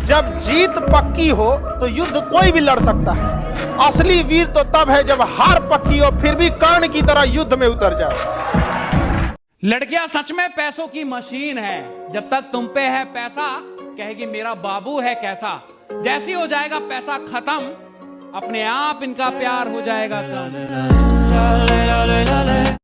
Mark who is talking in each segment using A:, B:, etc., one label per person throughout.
A: जब जीत पक्की हो तो युद्ध कोई भी लड़ सकता है। असली वीर तो तब है जब हार पक्की हो फिर भी कर्ण की तरह युद्ध में उतर जाए।
B: लड़कियां सच में पैसों की मशीन है। जब तक तुम पे है पैसा कहेगी मेरा बाबू है कैसा। जैसे हो जाएगा पैसा खत्म अपने आप इनका प्यार हो जाएगा कम।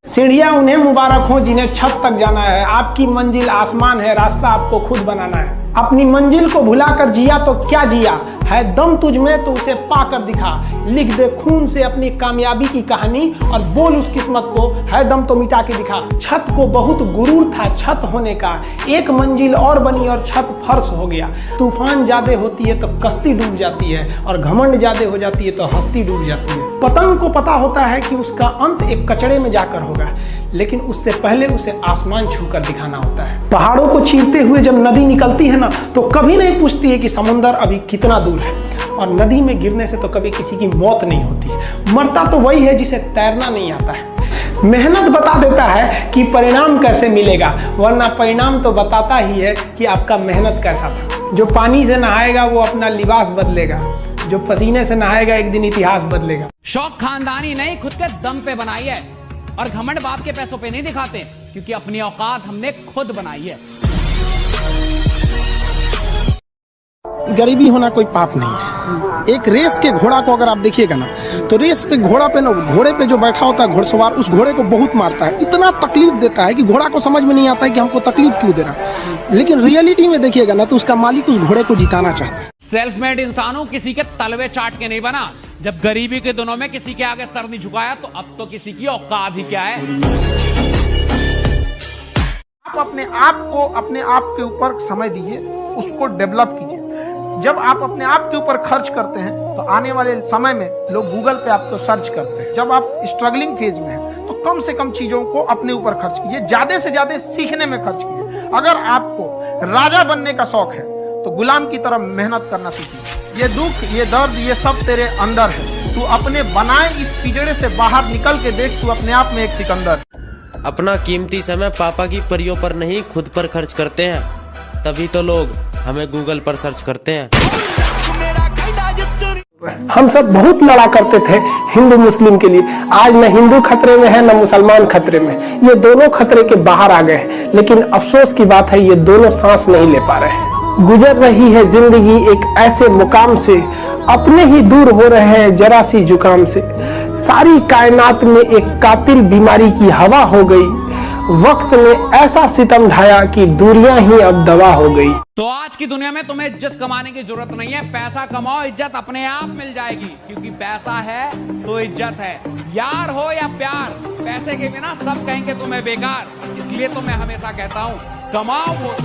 C: सीढ़ियां उन्हें मुबारक हो जिन्हें छत तक जाना है। आपकी मंजिल आसमान है, रास्ता आपको खुद बनाना है। अपनी मंजिल को भुलाकर जिया तो क्या जिया है, दम तुझ में तो उसे पाकर दिखा। लिख दे खून से अपनी कामयाबी की कहानी और बोल उस किस्मत को है दम तो मिटा के दिखा। छत को बहुत गुरूर था छत होने का, एक मंजिल और बनी और छत फर्श हो गया। तूफान ज्यादा होती है तो कश्ती डूब जाती है और घमंड ज्यादा हो जाती है तो हस्ती डूब जाती है। पतंग को पता होता है कि उसका अंत एक कचड़े में जाकर होगा, लेकिन उससे पहले उसे आसमान छूकर दिखाना होता है। पहाड़ों को चीरते हुए जब नदी निकलती है ना तो कभी नहीं पूछती है कि समुंदर अभी कितना दूर है। और नदी में गिरने से तो कभी किसी की मौत नहीं होती। मरता तो वही है जिसे तैरना नहीं आता है। मेहनत बता देता है कि परिणाम कैसे मिलेगा, वरना परिणाम तो बताता ही है कि आपका मेहनत कैसा था। जो पानी से नहाएगा वो अपना लिबास बदलेगा, जो पसीने से नहाएगा एक दिन इतिहास बदलेगा।
B: शौक खानदानी नहीं खुद के दम पे बनाई है और घमंड बाप के पैसों पे नहीं दिखाते क्योंकि अपनी औकात हमने खुद बनाई है।
A: गरीबी होना कोई पाप नहीं है। एक रेस के घोड़ा को अगर आप देखिएगा ना तो रेस पे घोड़ा पे ना घोड़े पे जो बैठा होता है घुड़सवार उस घोड़े को बहुत मारता है, इतना तकलीफ देता है कि घोड़ा को समझ में नहीं आता है कि हमको तकलीफ क्यों दे रहा है। लेकिन रियलिटी में देखिएगा ना तो उसका मालिक उस घोड़े को जिताना चाहता है।
B: सेल्फ मेड इंसानों किसी के तलवे चाट के नहीं बना। जब गरीबी के दिनों में किसी के आगे सर नहीं झुकाया तो अब तो किसी की औकात ही क्या है।
A: आप अपने आप के ऊपर समय दीजिए, उसको डेवलप कीजिए। जब आप अपने आप के ऊपर खर्च करते हैं तो आने वाले समय में लोग गूगल पे आपको सर्च करते हैं। जब आप स्ट्रगलिंग फेज में हैं तो कम से कम चीजों को अपने ऊपर खर्च कीजिए, ज्यादा से ज्यादा सीखने में खर्च कीजिए। अगर आपको राजा बनने का शौक है तो गुलाम की तरह मेहनत करना सीखिए। ये दुख, ये दर्द, ये सब तेरे अंदर है। तू अपने बनाए इस पिंजड़े से बाहर निकल के देख, तू अपने आप में एक सिकंदर।
D: अपना कीमती समय पापा की परियों पर नहीं खुद पर खर्च करते हैं, तभी तो लोग हमें गूगल पर सर्च करते हैं।
C: हम सब बहुत लड़ा करते थे हिंदू मुस्लिम के लिए। आज न हिंदू खतरे में है न मुसलमान खतरे में, ये दोनों खतरे के बाहर आ गए। लेकिन अफसोस की बात है ये दोनों सांस नहीं ले पा रहे। गुजर रही है जिंदगी एक ऐसे मुकाम से, अपने ही दूर हो रहे हैं जरा सी जुकाम से। सारी कायनात में एक कातिल बीमारी की हवा हो गई, वक्त ने ऐसा सितम ढाया कि दूरियां ही अब दवा हो गई।
B: तो आज की दुनिया में तुम्हें इज्जत कमाने की जरूरत नहीं है। पैसा कमाओ, इज्जत अपने आप मिल जाएगी क्योंकि पैसा है तो इज्जत है। यार हो या प्यार, पैसे के बिना सब कहेंगे तुम्हें बेकार। इसलिए तो मैं हमेशा कहता हूँ कमाओ वो।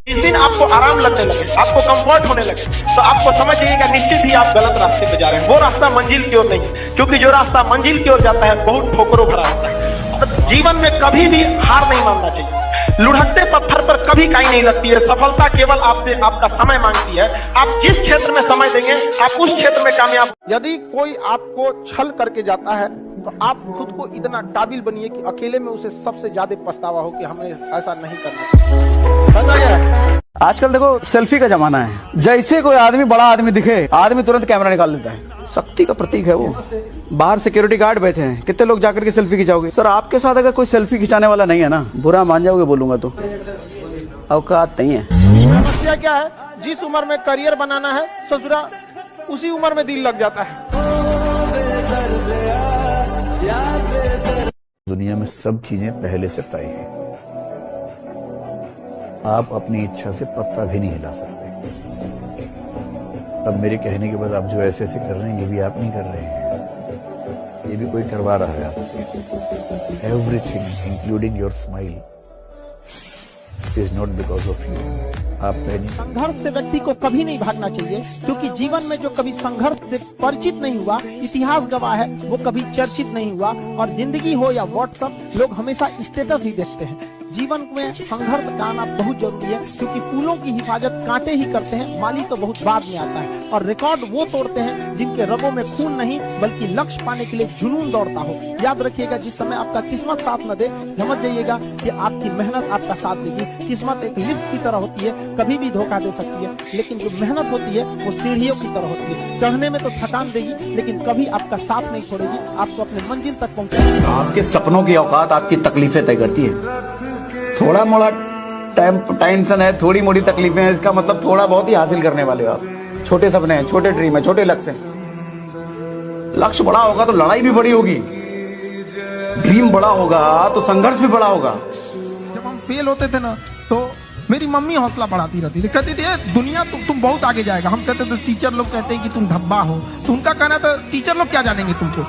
A: जिस दिन आपको आराम लगने लगे, आपको कंफर्ट होने लगे तो आपको समझ जाइएगा निश्चित ही आप गलत रास्ते पे जा रहे हैं। वो रास्ता मंजिल की ओर नहीं, क्योंकि जो रास्ता मंजिल की ओर जाता है बहुत ठोकरों भरा होता है। और जीवन में कभी भी हार नहीं मानना चाहिए। लुढ़कते पत्थर पर कभी काई नहीं लगती है। सफलता केवल आपसे आपका समय मांगती है। आप जिस क्षेत्र में समय देंगे आप उस क्षेत्र में कामयाब। यदि कोई आपको छल करके जाता है तो आप खुद को इतना काबिल बनिए कि अकेले में उसे सबसे ज्यादा पछतावा हो कि हमें ऐसा नहीं करना चाहिए।
E: आजकल देखो सेल्फी का जमाना है। जैसे कोई आदमी बड़ा आदमी दिखे, आदमी तुरंत कैमरा निकाल लेता है। शक्ति का प्रतीक है वो। बाहर सिक्योरिटी गार्ड बैठे हैं, कितने लोग जाकर के सेल्फी खिंचाओगे? सर आपके साथ अगर कोई सेल्फी खिंचाने वाला नहीं है ना, बुरा मान जाओगे बोलूंगा तो। औकात नहीं है।
A: समस्या क्या है? जिस उम्र में करियर बनाना है ससुरा उसी उम्र में दिल लग जाता है।
F: दुनिया में सब चीजें पहले से तय हैं। आप अपनी इच्छा से पत्ता भी नहीं हिला सकते। अब मेरे कहने के बाद आप जो ऐसे ऐसे कर रहे हैं ये भी आप नहीं कर रहे हैं, ये भी कोई करवा रहा है आपसे। Everything including your smile is not because of you. आप
A: संघर्ष से व्यक्ति को कभी नहीं भागना चाहिए, क्योंकि जीवन में जो कभी संघर्ष से परिचित नहीं हुआ, इतिहास गवाह है वो कभी चर्चित नहीं हुआ। और जिंदगी हो या व्हाट्सएप, लोग हमेशा स्टेटस ही देखते हैं।
C: जीवन में संघर्ष का आना बहुत जरूरी है, क्योंकि फूलों की हिफाजत कांटे ही करते हैं, माली तो बहुत बाद में आता है। और रिकॉर्ड वो तोड़ते हैं जिनके रगों में खून नहीं बल्कि लक्ष्य पाने के लिए जुनून दौड़ता हो। याद रखिएगा, जिस समय आपका किस्मत साथ न दे, समझ जाइएगा कि आपकी मेहनत आपका साथ देगी। किस्मत एक लिफ्ट की तरह होती है, कभी भी धोखा दे सकती है, लेकिन जो मेहनत होती है वो सीढ़ियों की तरह होती है। चढ़ने में तो थकान देगी, लेकिन कभी आपका साथ नहीं छोड़ेगी, आपको अपने मंजिल तक पहुंचाएगी।
E: आपके सपनों की औकात आपकी तकलीफें तय करती है। थोड़ा मोड़ा टेंशन है, थोड़ी मोड़ी तकलीफें हैं, इसका मतलब थोड़ा बहुत ही हासिल करने वाले हो आप। छोटे सपने हैं, छोटे ड्रीम है, छोटे लक्ष्य हैं। लक्ष्य बड़ा होगा तो लड़ाई भी बड़ी होगी, ड्रीम बड़ा होगा तो संघर्ष भी बड़ा होगा।
C: जब हम फेल होते थे ना, तो मेरी मम्मी हौसला बढ़ाती रहती थी, कहती थी दुनिया तुम बहुत आगे जाएगा। हम कहते थे टीचर लोग कहते हैं कि तुम धब्बा हो, तो उनका कहना था टीचर लोग क्या जानेंगे तुमको,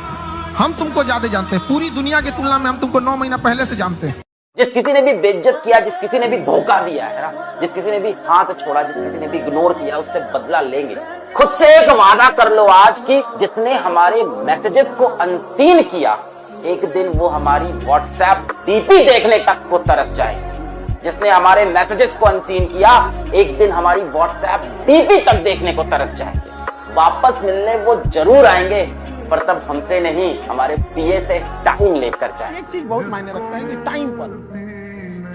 C: हम तुमको ज्यादा जानते हैं, पूरी दुनिया की तुलना में हम तुमको 9 महीना पहले से जानते हैं।
G: जिस किसी ने भी बेइज्जत किया, जिस किसी ने भी धोखा दिया है ना, जिस किसी ने भी हाथ छोड़ा, जिस किसी ने भी इग्नोर किया, उससे बदला लेंगे। खुद से एक वादा कर लो आज की, जिसने हमारे मैसेजेस को अनसीन किया, एक दिन वो हमारी व्हाट्सएप डीपी देखने तक को तरस जाएंगे। जिसने हमारे मैसेजेस को अनसीन किया, एक दिन हमारी व्हाट्सएप डीपी तक देखने को तरस जाएंगे। वापस मिलने वो जरूर आएंगे, पर तब हमसे नहीं, हमारे पीए से टाइम लेकर जाए।
C: एक चीज बहुत मायने रखता है कि टाइम पर,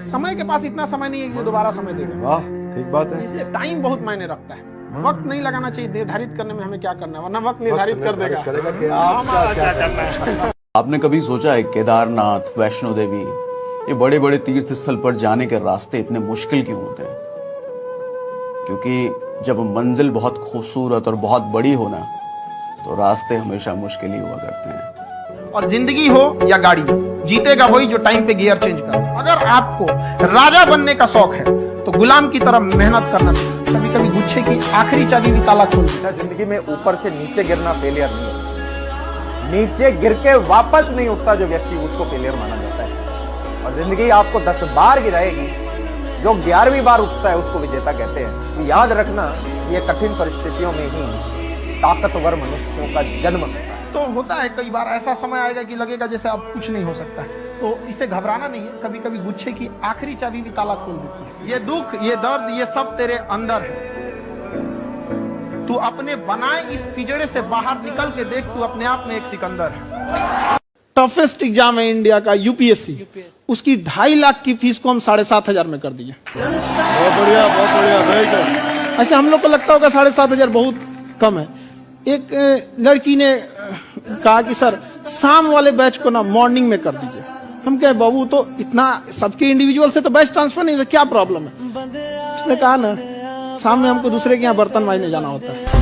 C: समय के पास इतना समय नहीं है कि वो दोबारा समय देगा।
H: वाह, ठीक बात है।
C: इसलिए टाइम बहुत मायने रखता है। वक्त नहीं लगाना चाहिए निर्धारित करने में हमें क्या करना है, वरना वक्त निर्धारित कर देगा
H: कि आप क्या करना है।
E: आपने कभी सोचा है केदारनाथ, वैष्णो देवी, ये बड़े बड़े तीर्थ स्थल पर जाने के रास्ते इतने मुश्किल क्यों होते हैं? क्योंकि जब मंजिल बहुत खूबसूरत और बहुत बड़ी हो ना, तो रास्ते हमेशा मुश्किल ही हुआ करते हैं।
C: और जिंदगी हो या गाड़ी, जीतेगा वही जो टाइम पे गियर चेंज कर। अगर आपको राजा बनने का शौक है तो गुलाम की तरह मेहनत करना चाहिए। कभी कभी गुच्छे की आखिरी चाबी भी ताला खोल देता है।
I: जिंदगी में ऊपर से नीचे गिरना फेलियर नहीं है, नीचे गिर के वापस नहीं उठता जो व्यक्ति, उसको फेलियर माना जाता है। और जिंदगी आपको 10 बार गिराएगी, जो 11वीं बार उठता है उसको विजेता कहते हैं। तो याद रखना, ये कठिन परिस्थितियों में ही ताकतवर मनुष्यों का जन्म होता है।
C: तो होता है कई बार ऐसा समय आएगा कि लगेगा जैसे अब कुछ नहीं हो सकता है, तो इससे घबराना नहीं है। कभी कभी गुच्छे की आखिरी चाबी भी ताला खोल देती है। ये दुख, ये दर्द, ये सब तेरे अंदर है। तू अपने बनाए इस पिंजड़े से बाहर निकल के देख, तू अपने आप में एक सिकंदर है। टफेस्ट एग्जाम है इंडिया का, यूपीएससी, उसकी 2.5 लाख की फीस को हम 7,500 में कर दिए।
H: बहुत बढ़िया, बहुत बढ़िया, वेरी गुड।
C: ऐसे हम लोग को लगता होगा 7,500 बहुत कम है। एक लड़की ने कहा कि सर शाम वाले बैच को ना मॉर्निंग में कर दीजिए। हम कहे बाबू, तो इतना सबके इंडिविजुअल से तो बैच ट्रांसफर नहीं, क्या प्रॉब्लम है? उसने कहा ना, शाम में हमको दूसरे के यहाँ बर्तन मांजने जाना होता है।